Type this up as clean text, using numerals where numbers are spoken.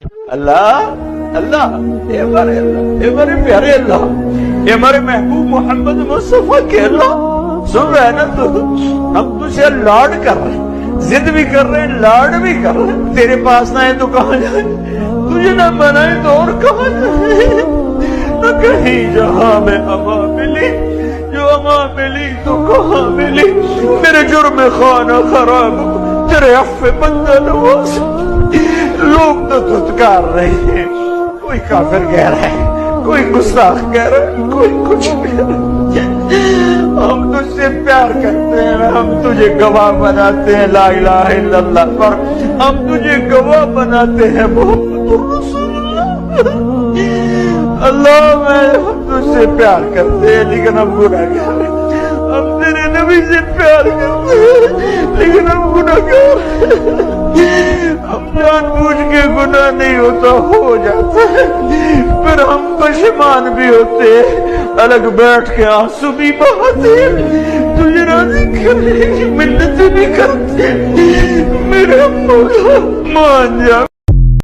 اللہ اللہ اے ہمارے پیارے اللہ، اے ہمارے محبوب محمد مصطفیٰ کے اللہ، سن رہے نا تو ہم تجھے لاڈ کر رہے ہیں، ضد بھی کر رہے ہیں، لاڈ بھی کر رہے ہیں، تیرے پاس نہ ہے تو کہاں جائیں، تجھے نہ منائے تو اور کہاں جائیں، نہ کہیں جہاں میں اما ملی، جو اما ملی تو کہاں ملی، میرے جرم خانہ خراب تیرے عفو بندہ نواز، لوگ تو دھتکار رہے ہیں، کوئی کافر کہہ رہا ہے، کوئی گستاخ کہہ رہا ہے، کوئی کچھ کہہ رہا ہے، ہم تجھ سے پیار کرتے ہیں، ہم تجھے گواہ بناتے ہیں لا الہ الا اللہ پر، ہم تجھے گواہ بناتے ہیں محمد رسول اللہ، اللہ میں ہم تجھ سے پیار کرتے ہیں لیکن ہم گناہگار ہیں، ہم تیرے نبی سے پیار کرتے ہیں لیکن ہم گناہگار ہیں، ہم جان بوجھ کے گناہ نہیں ہوتا ہو جاتا ہے، پھر ہم پشیمان بھی ہوتے ہیں، الگ بیٹھ کے آنسو بھی بہاتے ہیں، تجھے راضی کرنے کی منت بھی کرتے ہیں، میرے مولا مان جا